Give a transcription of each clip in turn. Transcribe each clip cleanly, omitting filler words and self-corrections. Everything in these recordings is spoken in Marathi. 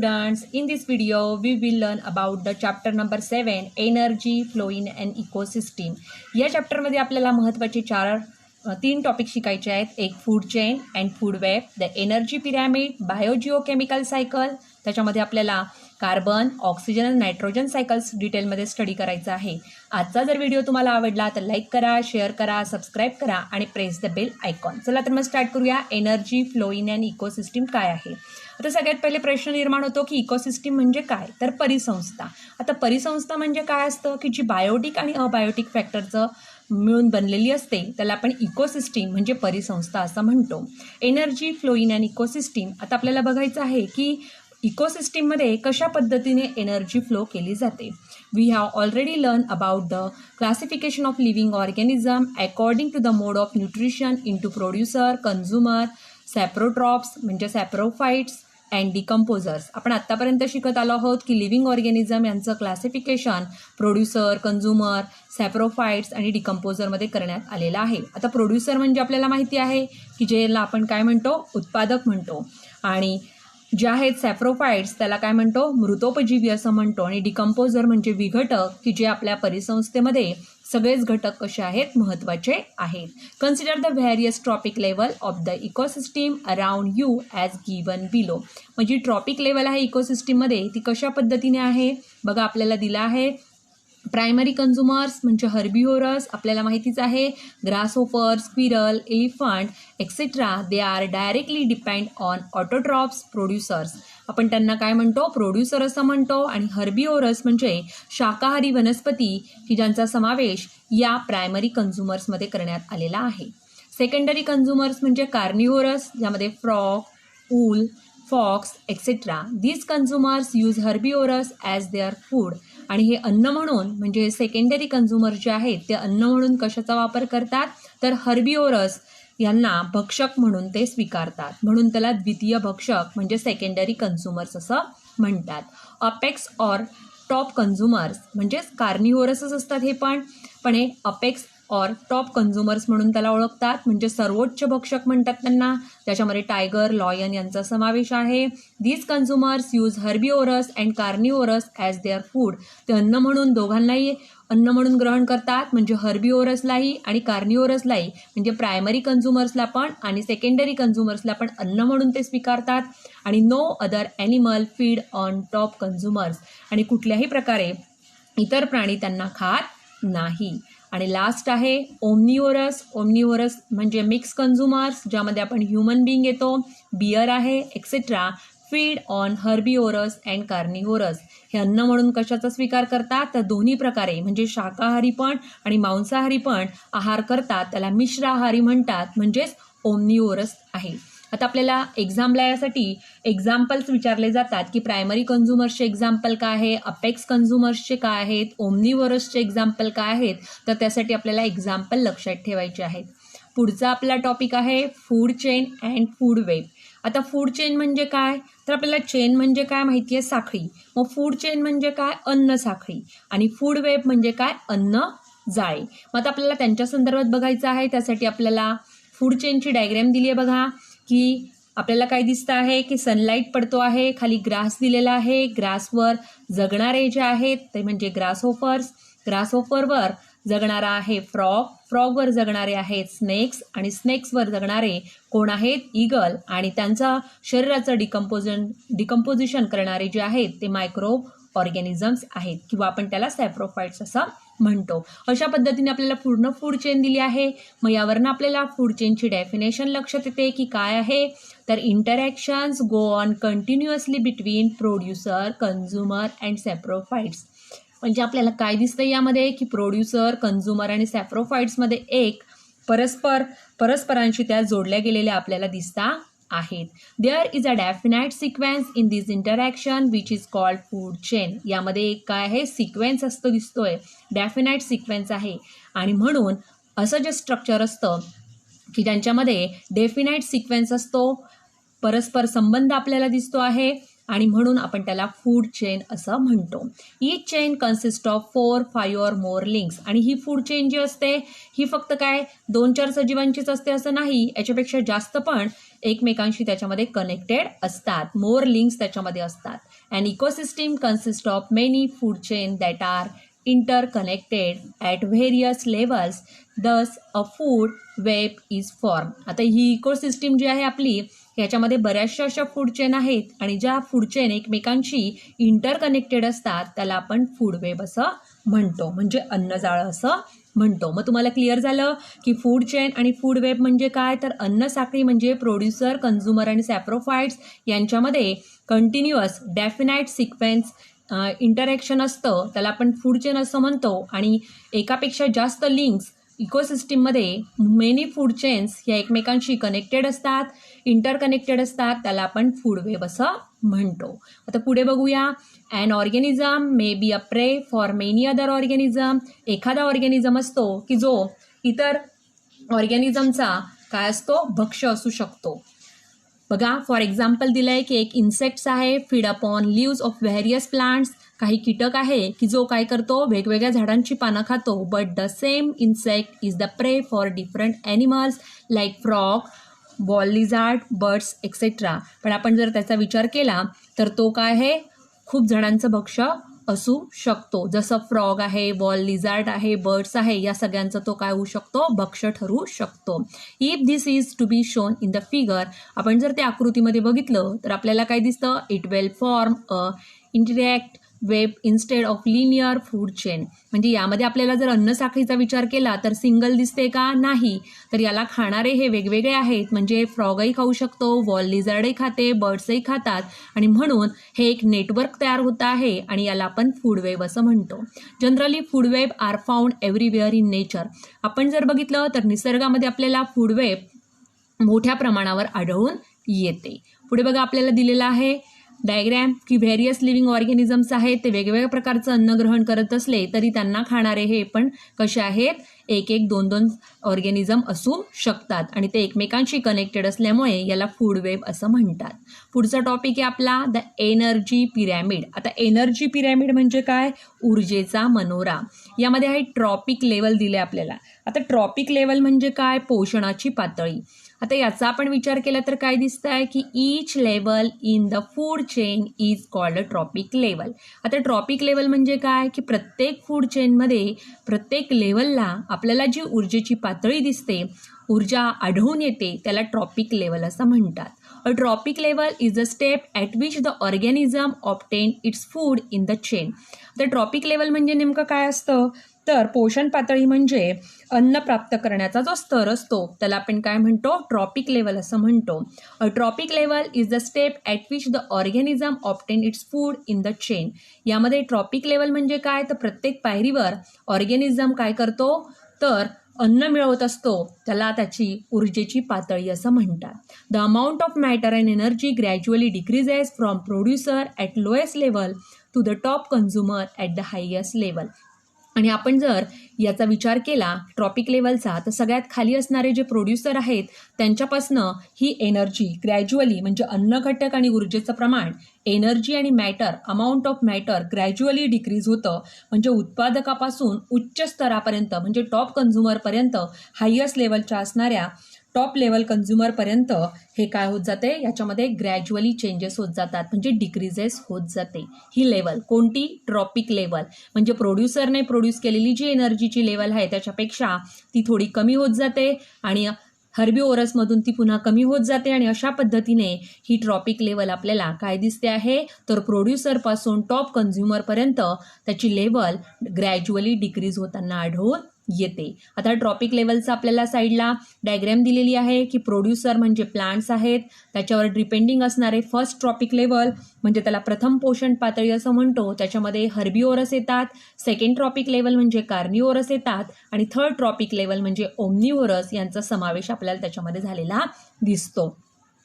students, in this video we will learn about the chapter number 7 energy flow in an ecosystem. या चॅप्टर मध्ये आपल्याला महत्त्वाचे तीन टॉपिक शिकायचे आहेत. एक food chain and food web, the energy pyramid, biogeochemical cycle. त्याच्यामध्ये आपल्याला कार्बन, ऑक्सिजन आणि नायट्रोजन सायकल्स डिटेलमध्ये स्टडी करायचं आहे. आजचा जर व्हिडिओ तुम्हाला आवडला तर लाईक करा, शेअर करा, सबस्क्राईब करा आणि प्रेस द बेल आयकॉन. चला तर मग स्टार्ट करूया. Energy flow in and ecosystem काय आहे? आता सगळ्यात पहिले प्रश्न निर्माण होतो की इकोसिस्टीम म्हणजे काय? तर परिसंस्था. आता परिसंस्था म्हणजे काय असतं की जी बायोटिक आणि अबायोटिक फॅक्टरचं मिळून बनलेली असते त्याला आपण इकोसिस्टीम म्हणजे परिसंस्था असं म्हणतो. Energy flow in and ecosystem. आता आपल्याला बघायचं आहे की इकोसिस्टीममध्ये कशा पद्धतीने एनर्जी फ्लो केली जाते. We have already learn about the classification of living organism according to the mode of nutrition into producer, consumer, saprotrophs म्हणजे सॅप्रोफाइट्स अँड डिकम्पोजर्स. आपण आत्तापर्यंत शिकत आलो आहोत की लिव्हिंग ऑर्गॅनिझम यांचं क्लासिफिकेशन प्रोड्युसर, कन्झ्युमर, सॅप्रोफाइट्स आणि डिकम्पोजरमध्ये करण्यात आलेलं आहे. आता प्रोड्युसर म्हणजे आपल्याला माहिती आहे की ज्याला आपण काय म्हणतो, उत्पादक म्हणतो. आणि जे आहेत सॅप्रोफाइट्स त्याला काय म्हणतो, मृतोपजीवी असं म्हणतो. आणि डिकम्पोजर म्हणजे विघटक की जे आपल्या परिसंस्थेमध्ये सगळेच घटक कसे आहेत, महत्त्वाचे आहेत. Consider the various trophic level of the ecosystem around you as given below. म्हणजे ट्रॉपिक लेवल आहे इकोसिस्टीममध्ये ती कशा पद्धतीने आहे बघा. आपल्याला दिला आहे प्रायमरी कन्झ्युमर्स म्हणजे हर्बिव्होरस, आपल्याला माहितीच आहे. Grasshopper, squirrel, elephant etcetera they are directly depend on autotrophs producers. आपण त्यांना काय म्हणतो, प्रोड्युसर असं म्हणतो. आणि हर्बिव्होरस म्हणजे शाकाहारी वनस्पती की ज्यांचा समावेश या प्रायमरी कन्झ्युमर्समध्ये करण्यात आलेला आहे. सेकंडरी कन्झ्युमर्स म्हणजे कार्निव्होरस, ज्यामध्ये frog, owl, fox etcetera. These consumers use herbivorous as their food. आणि हे अन्न म्हणून म्हणजे सेकंडरी कन्झ्युमर जे आहेत ते अन्न म्हणून कशाचा वापर करतात, तर हर्बिव्होरस यांना भक्षक म्हणून ते स्वीकारतात. म्हणून त्याला द्वितीय भक्षक म्हणजे सेकंडरी कन्झ्युमर्स असं म्हणतात. अपेक्स ऑर टॉप कन्झ्युमर्स म्हणजेच कार्निव्होरसच असतात हे पण हे अपेक्स ऑर टॉप कन्झ्युमर्स म्हणून त्याला ओळखतात. म्हणजे सर्वोच्च भक्षक म्हणतात त्यांना. त्याच्यामध्ये टायगर, लॉयन यांचा समावेश आहे. These consumers use herbivorous and carnivorous as their food. ते अन्न म्हणून दोघांनाही अन्न म्हणून ग्रहण करतात. म्हणजे हर्बिव्होरसलाही आणि कार्निव्होरसलाही म्हणजे प्रायमरी कन्झ्युमर्सला पण आणि सेकंडरी कन्झ्युमर्सला पण अन्न म्हणून ते स्वीकारतात. आणि no other animal feed on top consumers. आणि कुठल्याही प्रकारे इतर प्राणी त्यांना खात नाही. आणि लास्ट आहे ओमनिव्होरस. ओमनिव्होरस म्हणजे मिक्स कन्झ्युमर्स ज्यामध्ये आपण ह्युमन बिंग येतो, बियर आहे etcetera. Feed on herbivorous and carnivorous. हे अन्न म्हणून कशाचा स्वीकार करतात, तर दोन्ही प्रकारे म्हणजे शाकाहारी पण आणि मांसाहारी पण आहार करतात. त्याला मिश्र आहारी म्हणतात, म्हणजेच ओमनिव्होरस आहे. आता आपल्याला एक्झामला यासाठी एक्झाम्पल्स विचारले जातात की प्रायमरी कन्झ्युमर्सचे एक्झाम्पल काय आहे, अपेक्स कन्झ्युमर्सचे काय आहेत, ओमनिव्होरसचे एक्झाम्पल काय आहेत. तर त्यासाठी आपल्याला एक्झाम्पल लक्षात ठेवायचे आहेत. पुढचा आपला टॉपिक आहे food chain and food web. आता फूड चेन म्हणजे काय, तर आपल्याला चेन म्हणजे काय माहिती आहे, साखळी. मग फूड चेन म्हणजे काय, अन्न साखळी. आणि फूड वेब म्हणजे काय, अन्न जाळी. मग आता आपल्याला त्यांच्या संदर्भात बघायचं आहे. त्यासाठी आपल्याला फूड चेनची डायग्रॅम दिली आहे बघा. की आपल्याला काय दिसतं आहे की सनलाईट पडतो आहे, खाली ग्रास दिलेला आहे. ग्रासवर जगणारे जे आहेत ते म्हणजे ग्रासहोपर्स. ग्रासहोपरवर जगणारा आहे फ्रॉग. फ्रॉगवर जगणारे आहेत स्नेक्स. आणि स्नेक्सवर जगणारे कोण आहेत, ईगल. आणि त्यांचा शरीराचं डिकम्पोजिशन करणारे जे आहेत ते मायक्रोब ऑर्गॅनिझम्स आहेत किंवा आपण त्याला सॅप्रोफाइट्स असं म्हणतो. अशा पद्धतीने आपल्याला पूर्ण फूड चेन दिली आहे. मग यावरनं आपल्याला फूड चेनची डेफिनेशन लक्षात येते की काय आहे, तर interactions go on continuously between producer, consumer and saprophytes. म्हणजे आपल्याला काय दिसतं यामध्ये की प्रोड्युसर, कन्झ्युमर आणि सॅप्रोफाइट्समध्ये एक परस्परांशी त्या जोडल्या गेलेल्या आपल्याला दिसता आहेत. There is a definite sequence in this interaction which is called food chain. यामध्ये एक काय आहे, सिक्वेन्स असतो दिसतोय, डेफिनाइट सिक्वेन्स आहे. आणि म्हणून असं जे स्ट्रक्चर असतं की ज्यांच्यामध्ये डेफिनाइट सिक्वेन्स असतो, परस्पर संबंध आपल्याला दिसतो आहे. आणि म्हणून आपण त्याला फूड चेन असं म्हणतो. ईच चेन कन्सिस्ट ऑफ 4, 5 और मोर लिंक्स. आणि ही फूड चेन जी असते ही फक्त काय 2-4 सजीवांचीच असते असं नाही, याच्यापेक्षा जास्त पण एकमेकांशी त्याच्यामध्ये कनेक्टेड असतात. मोर लिंक्स त्याच्यामध्ये असतात. An ecosystem consists of many food chains that are interconnected at various levels. Thus, a food web is formed. आता ही इकोसिस्टीम जी आहे आपली याच्यामध्ये बऱ्याचशा अशा फूड चेन आहेत आणि ज्या फूड चेन एकमेकांशी इंटरकनेक्टेड असतात त्याला आपण फूड वेब असं म्हणतो, म्हणजे अन्नजाळं असं म्हणतो. मग तुम्हाला क्लिअर झालं की फूड चेन आणि फूड वेब म्हणजे काय, तर अन्न साखळी म्हणजे प्रोड्युसर, कन्झ्युमर आणि सॅप्रोफाइट्स यांच्यामध्ये कंटिन्युअस डेफिनाइट सिक्वेन्स इंटरॅक्शन असतं, त्याला आपण फूड चेन असं म्हणतो. आणि एकापेक्षा जास्त लिंक्स इकोसिस्टीममध्ये मेनी फूड चेन्स या एकमेकांशी कनेक्टेड असतात, इंटरकनेक्टेड असतात, त्याला आपण फूड वेब असं म्हणतो. आता पुढे बघूया. An organism may be a प्रे फॉर मेनी अदर ऑर्गॅनिझम. एखादा ऑर्गॅनिझम असतो की जो इतर ऑर्गॅनिझमचा काय असतो, भक्ष्य असू शकतो. बघा फॉर एक्झाम्पल दिलं आहे की एक इन्सेक्ट्स आहे, feed upon lives of various plants. काही कीटक आहे की जो काय करतो, वेगवेगळ्या झाडांची पानं खातो. But the same insect is the prey for different animals like frog, ball lizard, birds etcetera. पण आपण जर त्याचा विचार केला तर तो काय आहे, खूप जणांचं भक्ष्य असू शकतो. जसं फ्रॉग आहे, बॉल लिझार्ड आहे, बर्ड्स आहे, या सगळ्यांचं तो काय होऊ शकतो, भक्ष्य ठरू शकतो. If this is to be shown in the figure. आपण जर त्या आकृतीमध्ये बघितलं तर आपल्याला काय दिसतं, it will form a interact web instead of linear food chain. म्हणजे यामध्ये आपल्याला जर अन्न साखळीचा विचार केला तर सिंगल दिसते का, नाही. तर याला खाणारे हे वेगवेगळे आहेत, म्हणजे फ्रॉगही खाऊ शकतो, वॉल लिझार्डही खाते, बर्ड्सही खातात, आणि म्हणून हे एक नेटवर्क तयार होत आहे आणि याला आपण फूड वेब असं म्हणतो. Generally food web are found everywhere in nature. आपण जर बघितलं तर निसर्गामध्ये आपल्याला फूड वेब मोठ्या प्रमाणावर आढळून येते. पुढे बघा आपल्याला दिलेला आहे डायग्रॅम की व्हेरियस लिव्हिंग ऑर्गॅनिझम्स आहेत, ते वेगवेगळ्या प्रकारचं अन्न ग्रहण करत असले तरी त्यांना खाणारे हे पण कसे आहेत, एक एक दोन दोन ऑर्गॅनिझम असू शकतात आणि ते एकमेकांशी कनेक्टेड असल्यामुळे याला फूड वेब असं म्हणतात. पुढचा टॉपिक आहे आपला द एनर्जी पिरॅमिड. आता एनर्जी पिरॅमिड म्हणजे काय, ऊर्जेचा मनोरा. यामध्ये आहे ट्रॉपिक लेवल दिले आपल्याला. आता ट्रॉपिक लेवल म्हणजे काय, पोषणाची पातळी. आता याचा आपण विचार केला तर काय दिसत आहे की each level in the food chain is called a tropic level. आता ट्रॉपिक लेवल म्हणजे काय की प्रत्येक फूड चेनमध्ये प्रत्येक लेवलला आपल्याला जी ऊर्जेची पातळी दिसते, ऊर्जा आढळून येते, त्याला ट्रॉपिक लेवल असं म्हणतात. अ trophic level is a step at which the organism obtain its food in the chain. तर ट्रॉपिक लेवल म्हणजे नेमकं काय असतं, तर पोषण पातळी म्हणजे अन्न प्राप्त करण्याचा जो स्तर असतो त्याला आपण काय म्हणतो, ट्रॉपिक लेवल असं म्हणतो. अ trophic level is the step at which the organism obtain its food in the chain. यामध्ये ट्रॉपिक लेवल म्हणजे काय, तर प्रत्येक पायरीवर ऑर्गॅनिझम काय करतो, तर अन्न मिळवत असतो, त्याला त्याची ऊर्जेची पातळी असं म्हणतात. The amount of matter and energy gradually decreases from producer at lowest level to the top consumer at the highest level. आणि आपण जर याचा विचार केला ट्रॉपिक लेवलचा, तर सगळ्यात खाली असणारे जे प्रोड्युसर आहेत त्यांच्यापासनं ही एनर्जी ग्रॅज्युअली म्हणजे अन्न घटक आणि ऊर्जेचं प्रमाण, एनर्जी आणि matter, amount of matter gradually decrease होतं. म्हणजे उत्पादकापासून उच्च स्तरापर्यंत म्हणजे टॉप कन्झ्युमरपर्यंत, हायेस्ट लेवलच्या असणाऱ्या टॉप लेवल कन्झ्युमरपर्यंत हे काय होत जाते, याच्यामध्ये ग्रॅज्युअली चेंजेस होत जातात, म्हणजे डिक्रीजेस होत जाते. ही लेवल कोणती, ट्रॉपिक लेवल. म्हणजे प्रोड्युसरने प्रोड्यूस केलेली जी एनर्जीची लेवल आहे त्याच्यापेक्षा ती थोडी कमी होत जाते आणि हर्बिओरसमधून ती पुन्हा कमी होत जाते आणि अशा पद्धतीने ही ट्रॉपिक लेवल आपल्याला काय दिसते आहे, तर प्रोड्युसरपासून टॉप कन्झ्युमरपर्यंत त्याची लेवल ग्रॅज्युअली डिक्रीज होताना आढळून येते. आता ट्रॉपिक लेवलचा आपल्याला साईडला डायग्रॅम दिलेली आहे की प्रोड्युसर म्हणजे प्लांट्स आहेत, त्याच्यावर डिपेंडिंग असणारे फर्स्ट ट्रॉपिक लेवल म्हणजे त्याला प्रथम पोषण पातळी असं म्हणतो, त्याच्यामध्ये हर्बिओरस येतात. सेकंड ट्रॉपिक लेवल म्हणजे कार्निओरस येतात आणि थर्ड ट्रॉपिक लेवल म्हणजे ओमनिओरस यांचा समावेश आपल्याला त्याच्यामध्ये झालेला दिसतो.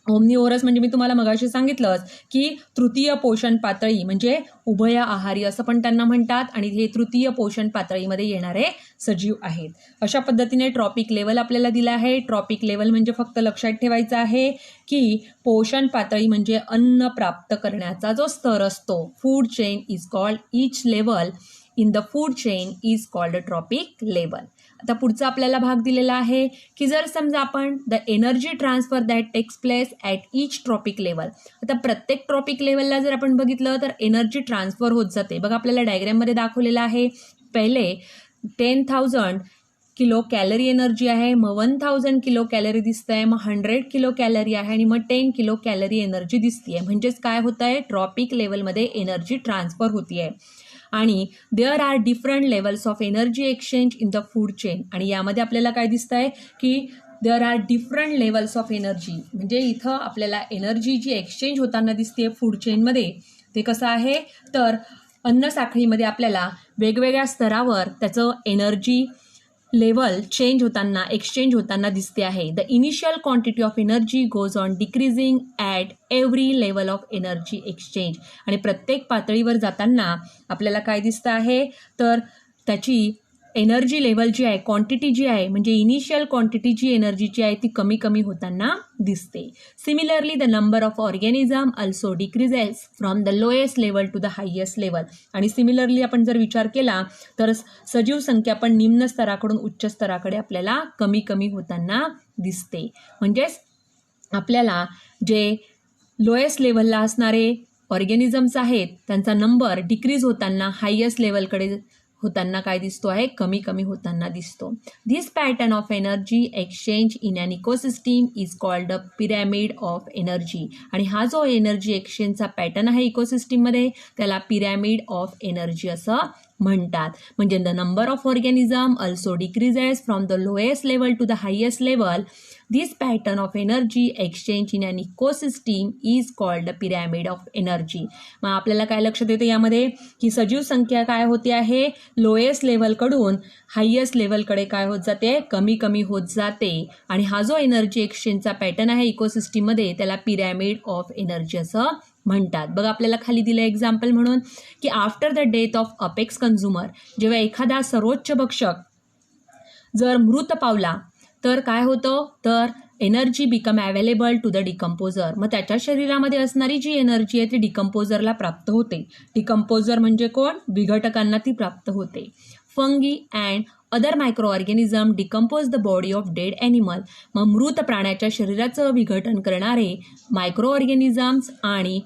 ओमनिओरस म्हणजे मी तुम्हाला मगाशी सांगितलंच की तृतीय पोषण पातळी म्हणजे उभय आहारी असं पण त्यांना म्हणतात आणि हे तृतीय पोषण पातळीमध्ये येणारे सजीव आहेत. अशा पद्धतीने ट्रॉपिक लेवल आपल्याला दिलं आहे. ट्रॉपिक लेवल म्हणजे फक्त लक्षात ठेवायचं आहे की पोषण पातळी म्हणजे अन्न प्राप्त करण्याचा जो स्तर असतो. Food chain is called each level in the food chain is called a tropic level. आता पुढचा आपल्याला भाग दिलेला आहे की जर समजा आपण the energy transfer that takes place at each trophic level. आता प्रत्येक ट्रॉपिक लेवलला जर आपण बघितलं तर एनर्जी ट्रान्सफर होत जाते. बघा आपल्याला डायग्राममध्ये दाखवलेलं आहे. पहिले 10,000 किलो कॅलरी एनर्जी आहे, मग 1,000 किलो कॅलरी दिसत आहे, मग 100 किलो कॅलरी आहे आणि मग 10 किलो कॅलरी एनर्जी दिसतीये. म्हणजेच काय होत आहे, ट्रॉपिक लेवलमध्ये एनर्जी ट्रान्सफर होतीये. आणि there are different levels of energy exchange in the food chain. आणि यामध्ये आपल्याला काय दिसत आहे की there are different levels of energy, म्हणजे इथं आपल्याला एनर्जी जी एक्सचेंज होताना दिसते फूड चेनमध्ये ते कसं आहे तर अन्न साखळीमध्ये आपल्याला वेगवेगळ्या स्तरावर त्याचं एनर्जी लेवल चेंज होताना एक्सचेंज होताना दिसते आहे. The initial quantity of energy goes on decreasing at every level of energy exchange. आणि प्रत्येक पातळीवर जाताना आपल्याला काय दिसतं आहे तर त्याची एनर्जी लेवल जी आहे, क्वांटिटी जी आहे, म्हणजे इनिशियल क्वांटिटी जी एनर्जीची आहे ती कमी कमी होताना दिसते. Similarly the number of organism also decreases from the lowest level to the highest level. आणि सिमिलरली आपण जर विचार केला तर सजीव संख्या पण निम्न स्तराकडून उच्च स्तराकडे आपल्याला कमी कमी होताना दिसते. म्हणजेच आपल्याला जे लोएस्ट लेवलला असणारे ऑर्गॅनिझम्स आहेत त्यांचा नंबर डिक्रीज होताना हायेस्ट लेवलकडे होताना काय दिसतो आहे, कमी कमी होताना दिसतो. This pattern of energy exchange in an ecosystem is called a pyramid of energy. आणि हा जो एनर्जी एक्सचेंजचा पॅटर्न आहे इकोसिस्टीममध्ये त्याला पिरॅमिड ऑफ एनर्जी असं म्हणतात. म्हणजे the number of organism also decreases from the lowest level to the highest level. This pattern of energy exchange in an ecosystem is called the pyramid of energy. मग आपल्याला काय लक्षात येतं यामध्ये की सजीव संख्या काय होते आहे, लोएस्ट लेवलकडून हायेस्ट लेवलकडे काय होत जाते, कमी कमी होत जाते. आणि हा जो एनर्जी एक्सचेंजचा पॅटर्न आहे इकोसिस्टीममध्ये त्याला पिरॅमिड ऑफ एनर्जी असं म्हणतात. बघा आपल्याला खाली दिलं एक्झाम्पल म्हणून की after the death of apex consumer, जेव्हा एखादा सर्वोच्च भक्षक जर मृत पावला तर काय होतं तर energy become available to the decomposer. मग त्याच्या शरीरामध्ये असणारी जी एनर्जी आहे ती डिकम्पोजरला प्राप्त होते. डिकम्पोजर म्हणजे कोण, विघटकांना ती प्राप्त होते. Fungi and other micro organism decompose the body of dead animal. मग मृत प्राण्याच्या शरीराचं विघटन करणारे मायक्रो ऑर्गॅनिझम्स आणि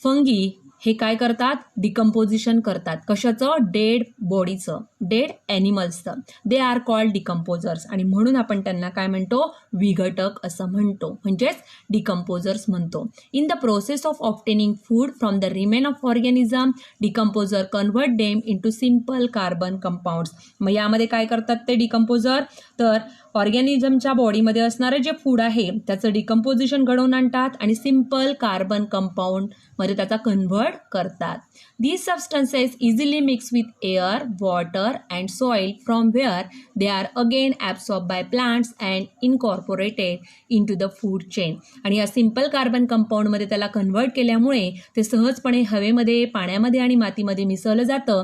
फंगी हे काय करतात, डिकम्पोजिशन करतात. कशाचं, डेड बॉडीचं, डेड ॲनिमल्सचं. They are called decomposers. आणि म्हणून आपण त्यांना काय म्हणतो, विघटक असं म्हणतो, म्हणजेच डिकम्पोजर्स म्हणतो. In the process of obtaining food from the remain of organism decomposer convert them into simple carbon compounds. मग यामध्ये काय करतात ते डिकम्पोजर तर ऑर्गॅनिझमच्या बॉडीमध्ये असणारं जे फूड आहे त्याचं डिकम्पोजिशन घडवून आणतात आणि सिम्पल कार्बन कंपाऊंडमध्ये त्याचा कन्व्हर्ट करतात. These substances easily mix with air, water and soil from where they are again absorbed by plants and incorporated into the food chain. आणि या सिंपल कार्बन कंपाऊंडमध्ये त्याला कन्व्हर्ट केल्यामुळे ते सहजपणे हवेमध्ये, पाण्यामध्ये आणि मातीमध्ये मिसळलं जातं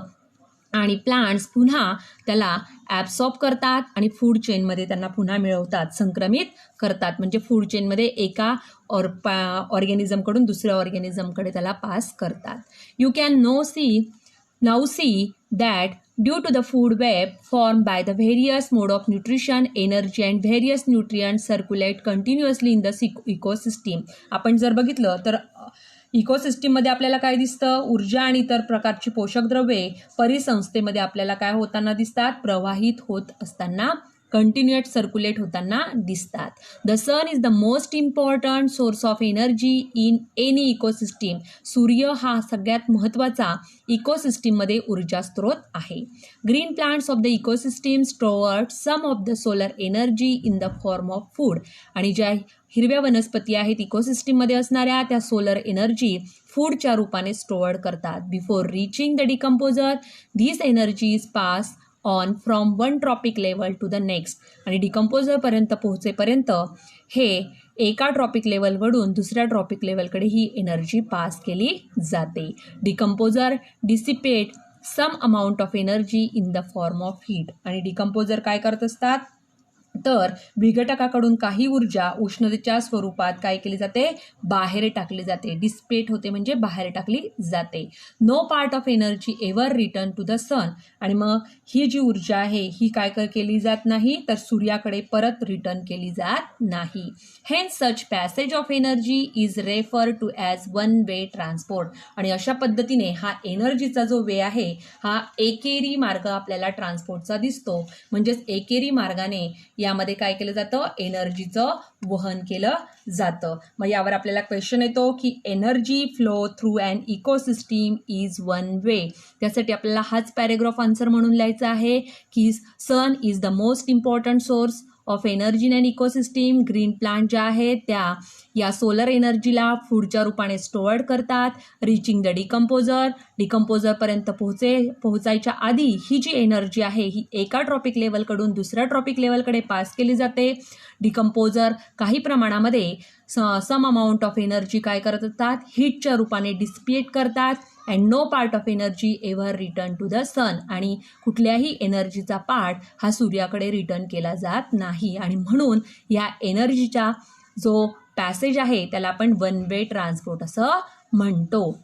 आणि प्लांट्स पुन्हा त्याला ॲब्सॉर्ब करतात आणि फूड चेनमध्ये त्यांना पुन्हा मिळवतात, संक्रमित करतात. म्हणजे फूड चेनमध्ये एका ऑर्गॅनिझमकडून दुसऱ्या ऑर्गॅनिझमकडे त्याला पास करतात. You can now see that due to the food web form by the various mode of nutrition, energy and various nutrient circulate continuously in the ecosystem. आपण जर बघितलं तर इकोसिस्टीममध्ये आपल्याला काय दिसतं, ऊर्जा आणि इतर प्रकारची पोषक द्रव्ये परिसंस्थेमध्ये आपल्याला काय होताना दिसतात, प्रवाहित होत असताना, कंटिन्युएट सर्क्युलेट होताना दिसतात. The sun is the most important source of energy in any ecosystem. सूर्य हा सगळ्यात महत्त्वाचा इकोसिस्टीममध्ये ऊर्जा स्रोत आहे. Green plants of the ecosystem store some of the solar energy in the form of food. आणि ज्या हिरव्या वनस्पती आहेत इकोसिस्टीममध्ये असणाऱ्या त्या सोलर एनर्जी फूडच्या रूपाने स्टोअर्ड करतात. Before reaching the decomposer this energy is pass on from one trophic level to the next. आणि डिकम्पोजरपर्यंत पोहोचेपर्यंत हे एका ट्रॉपिक लेवलवरून दुसऱ्या ट्रॉपिक लेवलकडे ही एनर्जी पास केली जाते. Decomposer dissipate some amount of energy in the form of heat. आणि डिकम्पोजर काय करत असतात तर विघटकाकडून काही ऊर्जा उष्णतेच्या स्वरूपात काय केली जाते, बाहेर टाकली जाते, डिस्पेट होते म्हणजे बाहेर टाकली जाते. No part of energy ever return to the sun. आणि मग ही जी ऊर्जा आहे ही काय केली जात नाही, तर सूर्याकडे परत रिटर्न केली जात नाही. Hence such passage of energy is refer to as one way transport. आणि अशा पद्धतीने हा एनर्जीचा जो वे आहे हा एकेरी मार्ग आपल्याला ट्रान्सपोर्टचा दिसतो. म्हणजेच एकेरी मार्गाने यामध्ये काय केलं जातं, एनर्जीचं वहन केलं जातं. मग यावर आपल्याला क्वेश्चन येतो की energy flow through an ecosystem is one way. त्यासाठी आपल्याला हाच पॅरेग्राफ आन्सर म्हणून लिहायचा आहे की sun is the most important source of energy in an ecosystem. Green plant ज्या आहेत त्या या सोलर एनर्जीला फूडच्या रूपाने स्टोअर्ड करतात. रिचिंग द डिकम्पोजरपर्यंत पोहोचायच्या आधी ही जी एनर्जी आहे ही एका ट्रॉपिक लेवलकडून दुसऱ्या ट्रॉपिक लेवलकडे पास केली जाते. डिकम्पोजर काही प्रमाणामध्ये सम अमाऊंट ऑफ एनर्जी काय करत असतात, हीटच्या रूपाने डिसिपेट करतात. And no part of energy ever return to the sun. आणि कुठल्याही एनर्जीचा पार्ट हा सूर्याकडे रिटर्न केला जात नाही. आणि म्हणून या एनर्जीचा जो पॅसेज आहे त्याला आपण वन वे ट्रान्सपोर्ट असं म्हणतो.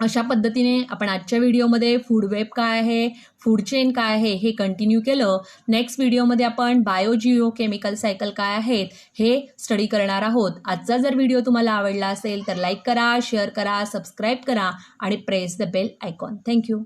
अशा पद्धतीने आपण आजच्या व्हिडिओमध्ये फूड वेब काय आहे, फूड चेन काय आहे हे कंटिन्यू केलं. नेक्स्ट व्हिडिओमध्ये आपण बायोजिओ केमिकल सायकल काय आहेत हे स्टडी करणार आहोत. आजचा जर व्हिडिओ तुम्हाला आवडला असेल तर लाईक करा, शेअर करा, सबस्क्राईब करा आणि press the bell icon. Thank you.